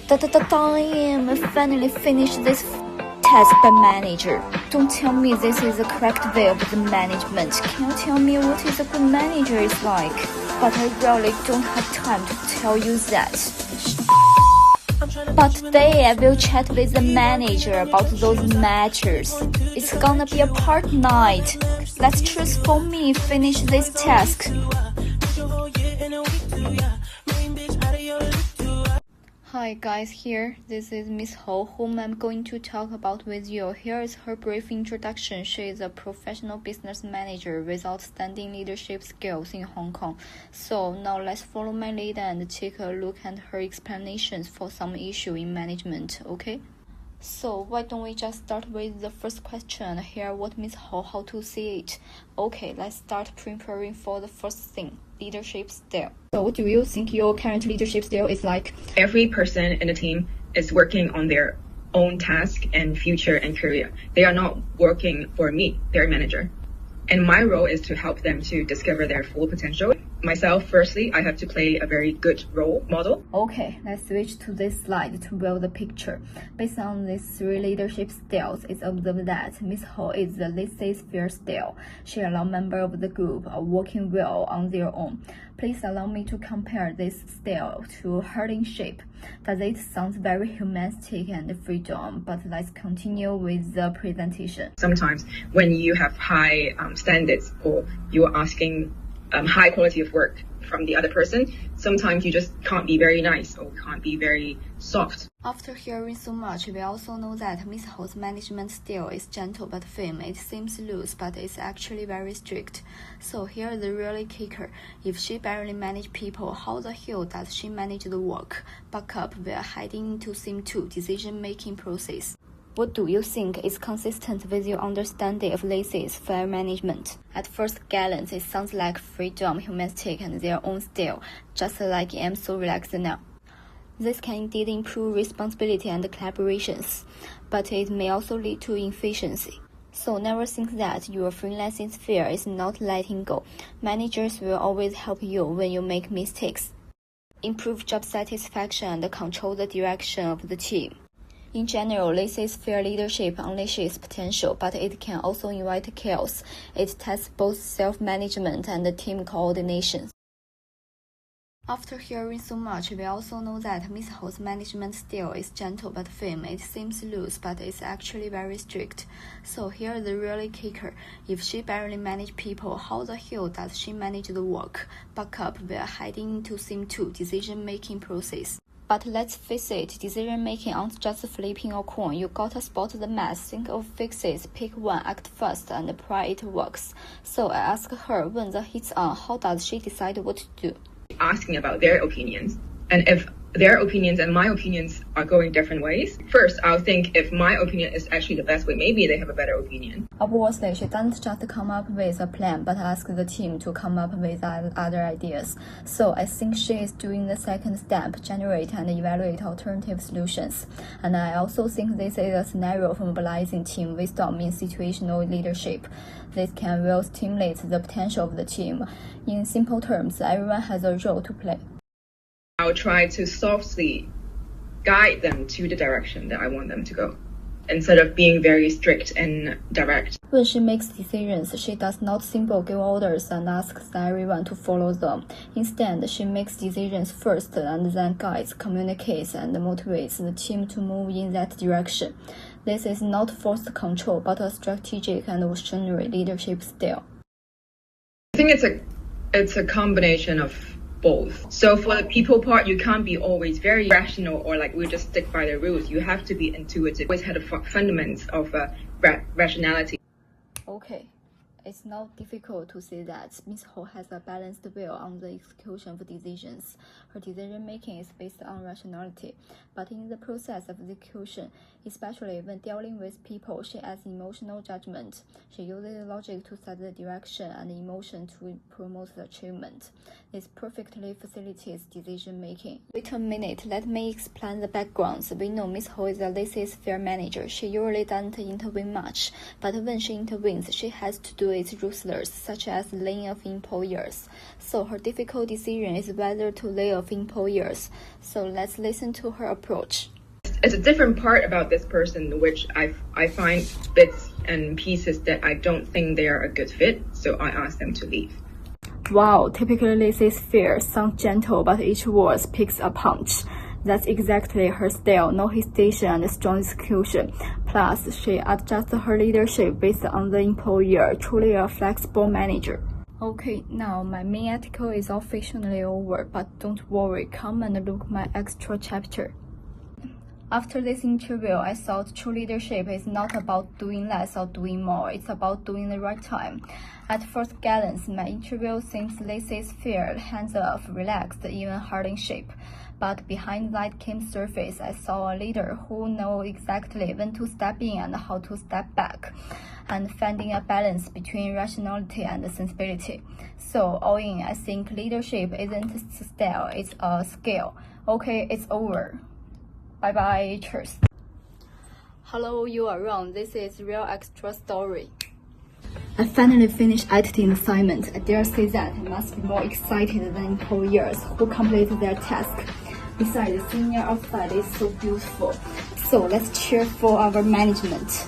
Damn, I finally finished this task by manager. Don't tell me this is the correct way of the management. Can you tell me what is a good manager is like? But I really don't have time to tell you that. But today I will chat with the manager about those matters. It's gonna be a part night. Let's choose for me finish this task. Hi guys, here. This is Miss Ho, whom I'm going to talk about with you. Here is her brief introduction. She is a professional business manager with outstanding leadership skills in Hong Kong. So now let's follow my lead and take a look at her explanations for some issue in management, okay? So why don't we just start with the first question, hear what Miss Ho how to see it. Okay, let's start preparing for the first thing, leadership style. So what do you think your current leadership style is like? Every person in the team is working on their own task and future and career. They are not working for me, their manager. And my role is to help them to discover their full potential. Myself, firstly, I have to play a very good role model. Okay, let's switch to this slide to build the picture. Based on these three leadership styles, it's observed that Miss Ho is the laissez-faire style. She allows members of the group are working well on their own. Please allow me to compare this style to herding sheep. Does it sound very humanistic and freedom? But let's continue with the presentation. Sometimes when you have high standards or you are asking high quality of work from the other person, sometimes you just can't be very nice or can't be very soft. After hearing so much, we also know that Miss Ho's management style is gentle but firm. It seems loose, but it's actually very strict. So here's the really kicker. If she barely manages people, how the hell does she manage the work? Back up, we are heading into Theme 2, decision-making process. What do you think is consistent with your understanding of laissez-faire management? At first glance, it sounds like freedom, humanistic, and their own style, just like I'm so relaxed now. This can indeed improve responsibility and collaborations, but it may also lead to inefficiency. So never think that your freelancing sphere is not letting go. Managers will always help you when you make mistakes. Improve job satisfaction and control the direction of the team. In general, laissez-faire leadership unleashes potential, but it can also invite chaos. It tests both self-management and team coordination. After hearing so much, we also know that Miss Ho's management style is gentle but firm. It seems loose, but it's actually very strict. So here's the really kicker. If she barely manages people, how the hell does she manage the work? Back up, we are heading into Theme 2, decision-making process. But let's face it, decision-making aren't just flipping a coin. You gotta spot the mess, think of fixes, pick one, act fast, and pray it works. So I asked her, when the heat's on, how does she decide what to do? Asking about their opinions. And if their opinions and my opinions are going different ways, first I'll think if my opinion is actually the best way, maybe they have a better opinion. Obviously, she doesn't just come up with a plan, but ask the team to come up with other ideas. So I think she is doing the second step, generate and evaluate alternative solutions. And I also think this is a scenario of mobilizing team wisdom in situational leadership. This can well stimulate the potential of the team. In simple terms, everyone has a role to play. I'll try to softly guide them to the direction that I want them to go, instead of being very strict and direct. When she makes decisions, she does not simply give orders and asks everyone to follow them. Instead, she makes decisions first and then guides, communicates, and motivates the team to move in that direction. This is not forced control, but a strategic and visionary leadership style. I think it's a combination of both. So for the people part, you can't be always very rational or like we just stick by the rules. You have to be intuitive. Always had the fundamentals of rationality. Okay. It's not difficult to see that Miss Ho has a balanced view on the execution of decisions. Her decision-making is based on rationality, but in the process of execution, especially when dealing with people, she adds emotional judgment. She uses logic to set the direction and emotion to promote the achievement. This perfectly facilitates decision-making. Wait a minute, let me explain the backgrounds. We know Miss Ho is a laissez-faire manager. She usually doesn't intervene much, but when she intervenes, she has to do its ruthless, such as laying off employees. So her difficult decision is whether to lay off employees. So let's listen to her approach. It's a different part about this person which I find bits and pieces that I don't think they are a good fit, so I ask them to leave. Wow, typically Lizzie's fear sounds gentle, but each word picks a punch. That's exactly her style, no hesitation and strong execution. Plus, she adjusts her leadership based on the employer, truly a flexible manager. Okay, now my main article is officially over, but don't worry, come and look my extra chapter. After this interview, I thought true leadership is not about doing less or doing more, it's about doing the right time. At first glance, my interview seems laissez-faire, hands-off, relaxed, even hard in shape. But behind that calm surface, I saw a leader who knows exactly when to step in and how to step back, and finding a balance between rationality and sensibility. So all in, I think leadership isn't a style, it's a skill. Okay, it's over. Bye-bye, cheers. Hello, you are wrong. This is real extra story. I finally finished editing the assignment. I dare say that I must be more excited than employers who complete their task. Besides, the scenery outside is so beautiful. So let's cheer for our management.